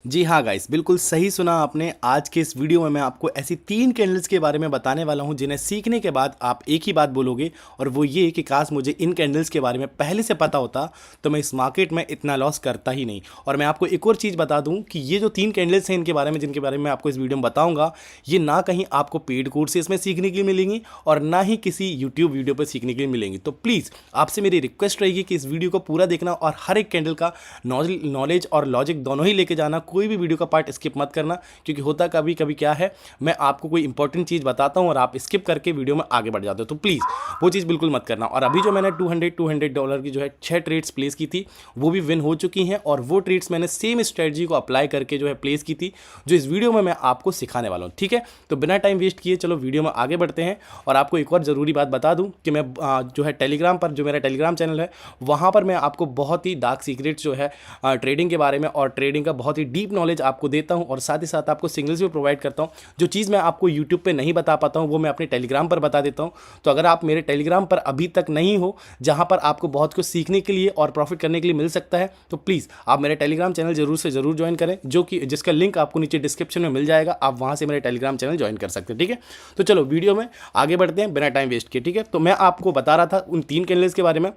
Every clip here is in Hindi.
जी हाँ गाइस, बिल्कुल सही सुना आपने। आज के इस वीडियो में मैं आपको ऐसी 3 कैंडल्स के बारे में बताने वाला हूँ जिन्हें सीखने के बाद आप एक ही बात बोलोगे, और वो ये कि काश मुझे इन कैंडल्स के बारे में पहले से पता होता तो मैं इस मार्केट में इतना लॉस करता ही नहीं। और मैं आपको एक और चीज़ बता दूँ कि ये जो 3 कैंडल्स हैं इनके बारे में, जिनके बारे में आपको इस वीडियो में बताऊँगा, ये ना कहीं आपको पेड कोर्सेज में सीखने के लिए मिलेंगी और ना ही किसी यूट्यूब वीडियो पर सीखने के लिए मिलेंगी। तो प्लीज़ आपसे मेरी रिक्वेस्ट रहेगी कि इस वीडियो को पूरा देखना और हर एक कैंडल का नॉलेज और लॉजिक दोनों ही लेके जाना। कोई भी वीडियो का पार्ट स्किप मत करना, क्योंकि होता कभी कभी क्या है, मैं आपको कोई इंपॉर्टेंट चीज़ बताता हूं और आप स्किप करके वीडियो में आगे बढ़ जाते हो। तो प्लीज़ वो चीज़ बिल्कुल मत करना। और अभी जो मैंने $200 की जो है 6 ट्रेड्स प्लेस की थी, वो भी विन हो चुकी हैं, और वो ट्रेड्स मैंने सेम स्ट्रेटजी को अप्लाई करके जो है प्लेस की थी, जो इस वीडियो में मैं आपको सिखाने वाला हूँ। ठीक है, तो बिना टाइम वेस्ट किए चलो वीडियो में आगे बढ़ते हैं। और आपको एक और ज़रूरी बात बता दूँ कि मैं जो है टेलीग्राम पर, जो मेरा टेलीग्राम चैनल है, वहाँ पर मैं आपको बहुत ही डार्क सीक्रेट्स जो है ट्रेडिंग के बारे में और ट्रेडिंग का बहुत ही डीप नॉलेज आपको देता हूं, और साथ ही साथ आपको सिग्नल्स भी प्रोवाइड करता हूं। जो चीज़ मैं आपको यूट्यूब पे नहीं बता पाता हूं, वो मैं अपने टेलीग्राम पर बता देता हूं। तो अगर आप मेरे टेलीग्राम पर अभी तक नहीं हो, जहां पर आपको बहुत कुछ सीखने के लिए और प्रॉफिट करने के लिए मिल सकता है, तो प्लीज़ आप मेरे टेलीग्राम चैनल जरूर से जरूर ज्वाइन करें, जो कि जिसका लिंक आपको नीचे डिस्क्रिप्शन में मिल जाएगा। आप वहां से मेरे टेलीग्राम चैनल ज्वाइन कर सकते हैं। ठीक है, तो चलो वीडियो में आगे बढ़ते हैं बिना टाइम वेस्ट किए। ठीक है, तो मैं आपको बता रहा था उन 3 कैंडल्स के बारे में,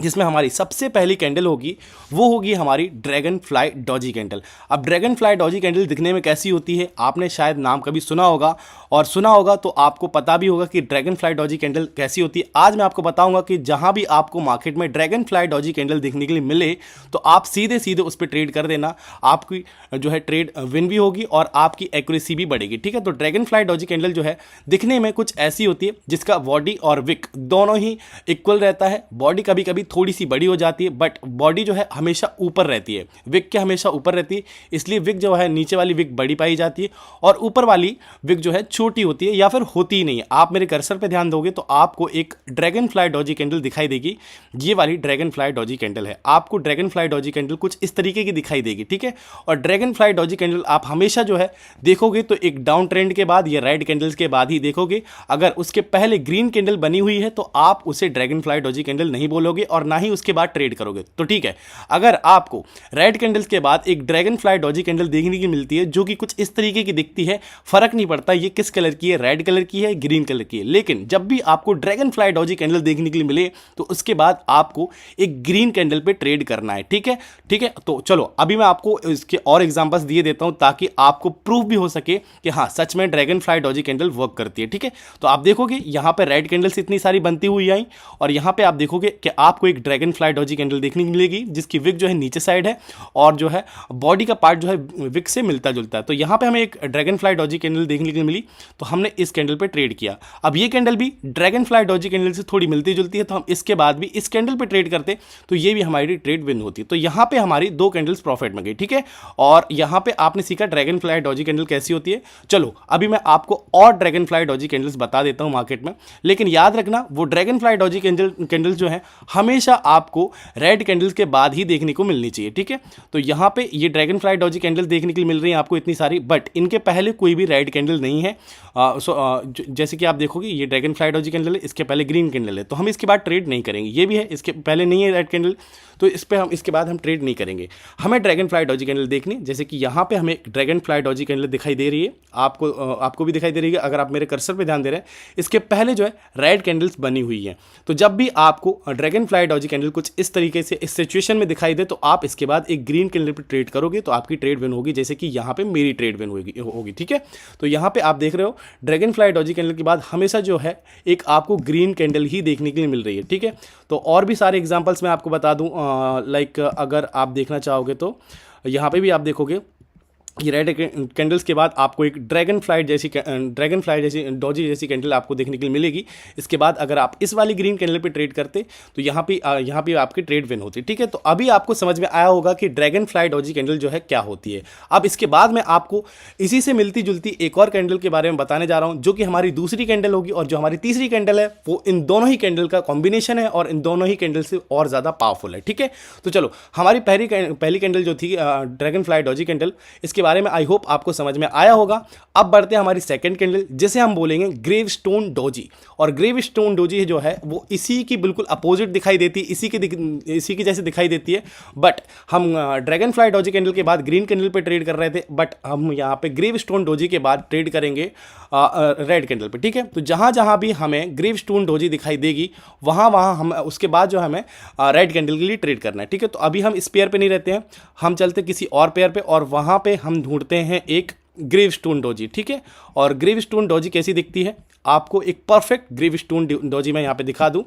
जिसमें हमारी सबसे पहली कैंडल होगी वो होगी हमारी ड्रैगन फ्लाई डॉजी कैंडल। अब ड्रैगन फ्लाई डॉजी कैंडल दिखने में कैसी होती है, आपने शायद नाम कभी सुना होगा, और सुना होगा तो आपको पता भी होगा कि ड्रैगन फ्लाई डॉजी कैंडल कैसी होती है। आज मैं आपको बताऊंगा कि जहां भी आपको मार्केट में ड्रैगन फ्लाई डॉजी कैंडल देखने के लिए मिले, तो आप सीधे सीधे उस पर ट्रेड कर देना। आपकी जो है ट्रेड विन भी होगी और आपकी एक्यूरेसी भी बढ़ेगी। ठीक है, तो ड्रैगन फ्लाई डॉजी कैंडल जो है दिखने में कुछ ऐसी होती है, जिसका बॉडी और विक दोनों ही इक्वल रहता है। बॉडी कभी कभी थोड़ी सी बड़ी हो जाती है, बट बॉडी जो है हमेशा ऊपर रहती है, विक के हमेशा ऊपर रहती है। इसलिए विक जो है, नीचे वाली विक बड़ी पाई जाती है और ऊपर वाली विक जो है छोटी होती है, या फिर होती ही नहीं है। आप मेरे कर्सर पे ध्यान दोगे तो आपको एक ड्रैगन फ्लाई डॉजी कैंडल दिखाई देगी। ये वाली ड्रैगन फ्लाई डॉजी कैंडल है। आपको ड्रैगन फ्लाई डॉजी कैंडल कुछ इस तरीके की दिखाई देगी। ठीक है, और ड्रैगन फ्लाई डॉजी कैंडल आप हमेशा जो है देखोगे तो एक डाउन ट्रेंड के बाद या रेड कैंडल्स के बाद ही देखोगे। अगर उसके पहले ग्रीन कैंडल बनी हुई है तो आप उसे ड्रैगन फ्लाई डॉजी कैंडल नहीं बोलोगे और ना ही उसके बाद ट्रेड करोगे। तो ठीक है, अगर आपको रेड कैंडल्स के बाद एक ड्रैगन फ्लाई डॉजी कैंडल देखने की मिलती है, जो कि कुछ इस तरीके की दिखती है, फर्क नहीं पड़ता ये किस कलर की है, रेड कलर की है, ग्रीन कलर की है, लेकिन जब भी आपको ड्रैगन फ्लाई डॉजी कैंडल देखने के लिए मिले, तो उसके बाद आपको एक ग्रीन कैंडल पे ट्रेड करना है। ठीक है, ठीक है, तो चलो अभी मैं आपको इसके और एग्जांपल्स दिए देता हूं, ताकि आपको प्रूफ भी हो सके कि हाँ सच में dragon fly Doge candle work करती है। ठीक है, तो आप देखोगे यहां पे रेड कैंडल्स इतनी सारी बनती हुई आई, और यहां पे आप देखोगे कि आपको एक ड्रैगन फ्लाई डॉजी कैंडल देखने को मिलेगी, जिसकी विक जो है नीचे साइड है और जो है बॉडी का पार्ट जो है विक से मिलता जुलता है। तो यहां पे हमें एक ड्रैगन फ्लाई डॉजी कैंडल देखने को मिली, तो हमने इस कैंडल पे ट्रेड किया। अब ये कैंडल भी ड्रैगन फ्लाई डॉजी कैंडल से थोड़ी मिलती जुलती है, तो हम इसके बाद भी इस कैंडल पे ट्रेड करते तो ये भी हमारी ट्रेड विन होती। तो यहां पे हमारी 2 कैंडल्स प्रॉफिट में गई। ठीक है, और यहां पे आपने सीखा ड्रैगन फ्लाई डॉजी कैंडल कैसी होती है। चलो अभी मैं आपको और ड्रैगन फ्लाई डॉजी कैंडल्स बता देता हूं मार्केट में, लेकिन याद रखना वो ड्रैगन फ्लाई डॉजी कैंडल जो है हमेशा आपको रेड कैंडल्स के बाद ही देखने को मिलनी चाहिए। ठीक है, तो यहां पे ये ड्रैगन फ्लाई डॉजी कैंडल देखने के लिए मिल रही है आपको इतनी सारी, बट इनके पहले कोई भी रेड कैंडल नहीं है। जैसे कि आप देखोगे ये ड्रैगन फ्लाई डॉजी कैंडल है, इसके पहले ग्रीन कैंडल है, तो हम इसके बाद ट्रेड नहीं करेंगे। ये भी है, इसके पहले नहीं है रेड कैंडल, तो इस पे हम इसके बाद हम ट्रेड नहीं करेंगे। हमें ड्रैगन फ्लाई डॉजी कैंडल देखनी, जैसे कि यहाँ पे हमें ड्रैगन फ्लाई डॉजी कैंडल दिखाई दे रही है, आपको भी दिखाई दे रही है अगर आप मेरे कर्सर पे ध्यान दे रहे हैं। इसके पहले जो है रेड कैंडल्स बनी हुई है। तो जब भी आपको ड्रैगन फ्लाई डॉजी कैंडल कुछ इस तरीके से इस सिचुएशन में दिखाई दे, तो आप इसके बाद एक ग्रीन कैंडल पे ट्रेड करोगे, तो आपकी ट्रेड विन होगी, जैसे कि यहाँ पे मेरी ट्रेड विन होगी। ठीक है, तो यहाँ पे आप देख रहे हो ड्रैगन फ्लाई डॉजी कैंडल के बाद हमेशा जो है एक आपको ग्रीन कैंडल ही देखने के लिए मिल रही है। ठीक है, तो और भी सारे एग्जांपल्स मैं आपको बता दूं, लाइक अगर आप देखना चाहोगे तो यहाँ पे भी आप देखोगे ये रेड कैंडल्स के बाद आपको एक ड्रैगन फ्लाई जैसी डॉजी जैसी कैंडल आपको देखने के लिए मिलेगी। इसके बाद अगर आप इस वाली ग्रीन कैंडल पे ट्रेड करते तो यहाँ पे आपकी ट्रेड विन होती। ठीक है, तो अभी आपको समझ में आया होगा कि ड्रैगन फ्लाई डॉजी कैंडल जो है क्या होती है। अब इसके बाद मैं आपको इसी से मिलती जुलती एक और कैंडल के बारे में बताने जा रहा हूँ, जो कि हमारी दूसरी कैंडल होगी, और जो हमारी तीसरी कैंडल है वो इन दोनों ही कैंडल का कॉम्बिनेशन है और इन दोनों ही कैंडल से और ज़्यादा पावरफुल है। ठीक है, तो चलो हमारी पहली कैंडल जो थी ड्रैगन फ्लाई डॉजी कैंडल, इसके इसके बारे में आई होप आपको समझ में आया होगा। अब बढ़ते हैं हमारी सेकंड कैंडल, जिसे हम बोलेंगे ग्रेव स्टोन डोजी। और ग्रेव स्टोन डोजी जो है वो इसी की बिल्कुल अपोजिट दिखाई देती है, इसी की जैसे दिखाई देती है। बट हम ड्रैगन फ्लाई डोजी कैंडल के बाद ग्रीन कैंडल पे ट्रेड कर रहे थे, बट हम यहाँ पे ग्रेव स्टोन डोजी के बाद ट्रेड करेंगे रेड कैंडल पे, ठीक है। तो जहाँ जहाँ भी हमें ग्रेव स्टोन डोजी दिखाई देगी वहाँ वहाँ हम उसके बाद जो हमें रेड कैंडल के लिए ट्रेड करना है, ठीक है। तो अभी हम इस पेयर पे नहीं रहते हैं, हम चलते किसी और पेयर पे और वहाँ पे हम ढूंढते हैं एक ग्रेव स्टोन डोजी, ठीक है। और ग्रेव स्टोन डोजी कैसी दिखती है, आपको एक परफेक्ट ग्रेव स्टोन डोजी मैं यहाँ पे दिखा दूँ।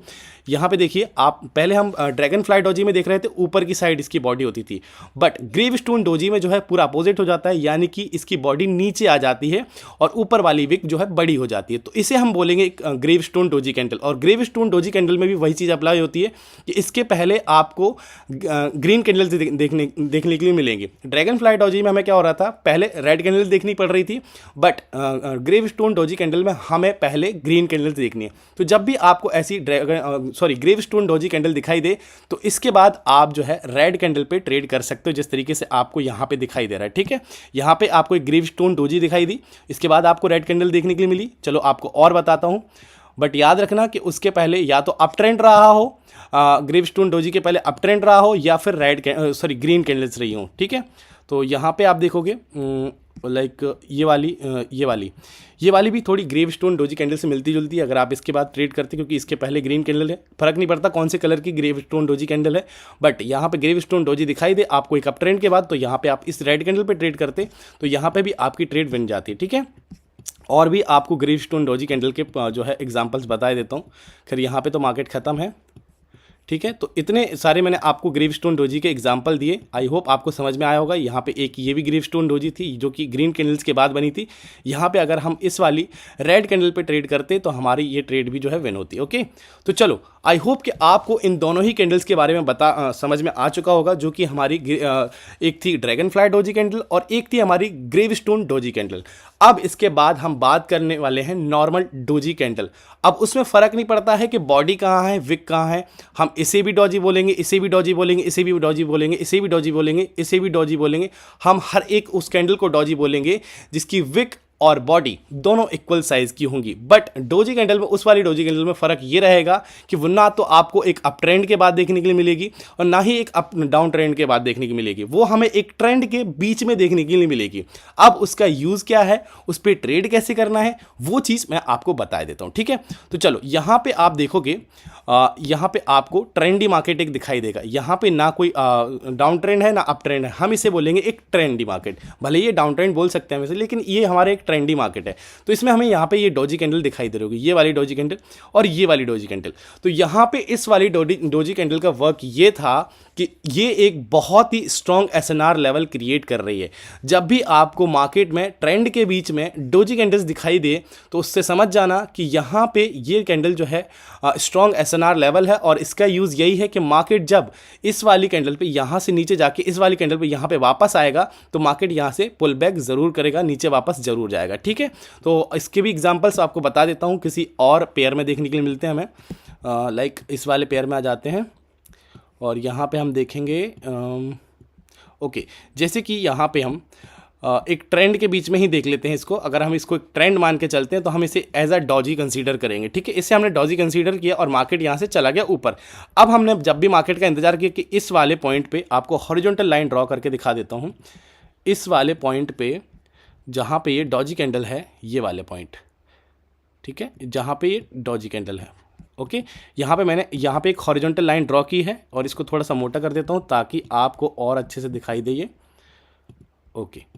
यहाँ पे देखिए आप, पहले हम ड्रैगन फ्लाई डोजी में देख रहे थे ऊपर की साइड इसकी बॉडी होती थी, बट ग्रेव स्टोन डोजी में जो है पूरा अपोजिट हो जाता है, यानी कि इसकी बॉडी नीचे आ जाती है और ऊपर वाली विक जो है बड़ी हो जाती है। तो इसे हम बोलेंगे ग्रेव स्टोन डोजी कैंडल। और ग्रेव स्टोन डोजी कैंडल में भी वही चीज़ अप्लाई होती है कि इसके पहले आपको ग्रीन कैंडल देखने के लिए मिलेंगे। ड्रैगन फ्लाई डोजी में हमें क्या हो रहा था, पहले रेड कैंडल देखनी पड़ रही थी, but gravestone doji candle में हमें पहले ग्रीन कैंडल देखनी है। तो जब भी आपको ऐसी ग्रेव स्टोन डोजी कैंडल दिखाई दे तो इसके बाद आप जो है रेड कैंडल पे ट्रेड कर सकते हो, जिस तरीके से आपको यहाँ पे दिखाई दे रहा है, ठीक है। यहाँ पे आपको एक ग्रेव स्टोन डोजी दिखाई दी, इसके बाद आपको रेड कैंडल देखने के लिए मिली। चलो आपको और बताता हूँ, बट याद रखना कि उसके पहले या तो अप ट्रेंड रहा हो, ग्रेव स्टोन डोजी के पहले अप ट्रेंड रहा हो, या फिर ग्रीन कैंडल्स रही हो, ठीक है। तो यहाँ पे आप देखोगे लाइक ये वाली भी थोड़ी ग्रेव स्टोन डोजी कैंडल से मिलती जुलती है अगर आप इसके बाद ट्रेड करते, क्योंकि इसके पहले ग्रीन कैंडल है। फर्क नहीं पड़ता कौन से कलर की ग्रेव स्टोन डोजी कैंडल है, बट यहाँ पे ग्रेव स्टोन डोजी दिखाई दे आपको एक अप ट्रेंड के बाद, तो यहाँ पे आप इस रेड कैंडल पे ट्रेड करते तो यहाँ पे भी आपकी ट्रेड बन जाती है, ठीक है। और भी आपको ग्रेव स्टोन डोजी कैंडल के जो है एग्जाम्पल्स बता देता हूँ। खैर यहाँ पे तो मार्केट ख़त्म है, ठीक है। तो इतने सारे मैंने आपको ग्रेव स्टोन डोजी के एग्जाम्पल दिए, आई होप आपको समझ में आया होगा। यहाँ पे एक ये भी ग्रेव स्टोन डोजी थी जो कि ग्रीन कैंडल्स के बाद बनी थी। यहाँ पे अगर हम इस वाली रेड कैंडल पे ट्रेड करते तो हमारी ये ट्रेड भी जो है विन होती, ओके। तो चलो आई होप कि आपको इन दोनों ही कैंडल्स के बारे में समझ में आ चुका होगा, जो कि हमारी एक थी ड्रैगन फ्लाई डोजी कैंडल और एक थी हमारी ग्रेव स्टोन डोजी कैंडल। अब इसके बाद हम बात करने वाले हैं नॉर्मल डोजी कैंडल। अब उसमें फ़र्क नहीं पड़ता है कि बॉडी कहाँ है, विक कहाँ है, हम इसे भी डोजी बोलेंगे, इसे भी डोजी बोलेंगे, इसे भी डोजी बोलेंगे, इसे भी डोजी बोलेंगे, इसे भी डोजी बोलेंगे। हम हर एक उस कैंडल को डोजी बोलेंगे जिसकी विक और बॉडी दोनों इक्वल साइज की होंगी। बट डोजी कैंडल में, उस वाली डोजी कैंडल में फ़र्क ये रहेगा कि वो ना तो आपको एक अप ट्रेंड के बाद देखने के लिए मिलेगी और ना ही एक अप डाउन ट्रेंड के बाद देखने की मिलेगी, वो हमें एक ट्रेंड के बीच में देखने के लिए मिलेगी। अब उसका यूज़ क्या है, उस पर ट्रेड कैसे करना है, वो चीज़ मैं आपको बता देता हूँ, ठीक है। तो चलो यहाँ पे आप देखोगे, यहाँ पे आपको ट्रेंडी मार्केट एक दिखाई देगा। यहाँ पे ना कोई डाउन ट्रेंड है ना अप ट्रेंड है, हम इसे बोलेंगे एक ट्रेंडी मार्केट। भले ये डाउन ट्रेंड बोल सकते हैं वैसे, लेकिन ये हमारे एक ट्रेंडी मार्केट है। तो इसमें हमें यहाँ पे ये डोजी कैंडल दिखाई दे रही होगी, ये वाली डोजी कैंडल और ये वाली डोजी कैंडल। तो यहाँ पे इस वाली डोजी कैंडल का वर्क ये था कि ये एक बहुत ही स्ट्रॉन्ग एसएनआर लेवल क्रिएट कर रही है। जब भी आपको मार्केट में ट्रेंड के बीच में डोजी कैंडल्स दिखाई दे तो उससे समझ जाना कि यहाँ पे ये कैंडल जो है स्ट्रॉन्ग एसएनआर लेवल है। और इसका यूज़ यही है कि मार्केट जब इस वाली कैंडल पे यहाँ से नीचे जाके इस वाली कैंडल पे यहाँ पे वापस आएगा तो मार्केट यहाँ से पुल बैक ज़रूर करेगा, नीचे वापस ज़रूर जाएगा, ठीक है। तो इसके भी एग्जांपल्स आपको बता देता हूँ, किसी और पेयर में देखने के लिए मिलते हैं हमें। लाइक इस वाले पेयर में आ जाते हैं और यहाँ पे हम देखेंगे ओके, जैसे कि यहाँ पे हम एक ट्रेंड के बीच में ही देख लेते हैं इसको। अगर हम इसको एक ट्रेंड मान के चलते हैं तो हम इसे एज अ डॉजी कंसीडर करेंगे, ठीक है। इससे हमने डॉजी कंसीडर किया और मार्केट यहाँ से चला गया ऊपर। अब हमने जब भी मार्केट का इंतजार किया कि इस वाले पॉइंट पे, आपको हॉरिजॉन्टल लाइन ड्रॉ करके दिखा देता हूँ, इस वाले पॉइंट पे जहाँ पे ये डॉजी कैंडल है, ये वाले पॉइंट, ठीक है, जहाँ पे ये डॉजी कैंडल है, ओके। यहाँ पे मैंने यहाँ पे एक हॉरिजॉन्टल लाइन ड्रॉ की है और इसको थोड़ा सा मोटा कर देता हूँ ताकि आपको और अच्छे से दिखाई दे ये, ओके।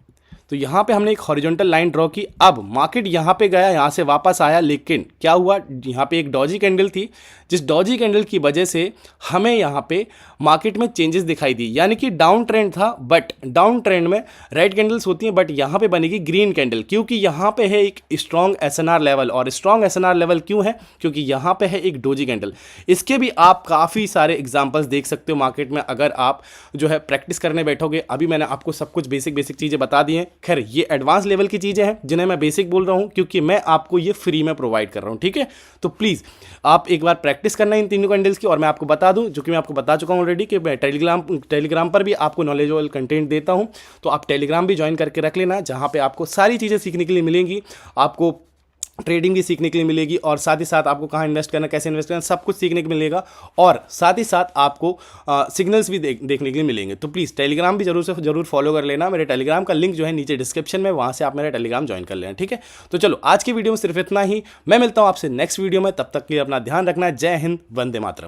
तो यहाँ पे हमने एक हॉरिजॉन्टल लाइन ड्रॉ की। अब मार्केट यहाँ पे गया, यहाँ से वापस आया, लेकिन क्या हुआ, यहाँ पे एक डॉजी कैंडल थी, जिस डॉजी कैंडल की वजह से हमें यहाँ पे मार्केट में चेंजेस दिखाई दी। यानी कि डाउन ट्रेंड था, बट डाउन ट्रेंड में रेड कैंडल्स होती हैं, बट यहाँ पे बनेगी ग्रीन कैंडल, क्योंकि यहाँ पे है एक स्ट्रॉन्ग एसएनआर लेवल। और स्ट्रॉन्ग एसएनआर लेवल क्यों है, क्योंकि यहाँ पे है एक डोजी कैंडल। इसके भी आप काफ़ी सारे एग्जाम्पल्स देख सकते हो मार्केट में, अगर आप जो है प्रैक्टिस करने बैठोगे। अभी मैंने आपको सब कुछ बेसिक चीज़ें बता दी हैं, खैर ये एडवांस लेवल की चीज़ें हैं जिन्हें मैं बेसिक बोल रहा हूँ, क्योंकि मैं आपको ये फ्री में प्रोवाइड कर रहा हूँ, ठीक है। तो प्लीज़ आप एक बार प्रैक्टिस करना इन तीनों कैंडल्स की। और मैं आपको बता दूं, जो कि मैं आपको बता चुका हूँ ऑलरेडी, कि मैं टेलीग्राम पर भी आपको नॉलेजेबल कंटेंट देता हूँ। तो आप टेलीग्राम भी ज्वाइन करके रख लेना, जहाँ पे आपको सारी चीज़ें सीखने के लिए मिलेंगी। आपको ट्रेडिंग भी सीखने के लिए मिलेगी, और साथ ही साथ आपको कहाँ इन्वेस्ट करना, कैसे इन्वेस्ट करना, सब कुछ सीखने को मिलेगा। और साथ ही साथ आपको सिग्नल्स भी देखने के लिए मिलेंगे। तो प्लीज़ टेलीग्राम भी जरूर से जरूर फॉलो कर लेना। मेरे टेलीग्राम का लिंक जो है नीचे डिस्क्रिप्शन में, वहाँ से आप मेरा टेलीग्राम ज्वाइन कर लेना, ठीक है। तो चलो आज की वीडियो में सिर्फ इतना ही। मैं मिलता हूँ आपसे नेक्स्ट वीडियो में, तब तक के लिए अपना ध्यान रखना। जय हिंद, वंदे मातरम।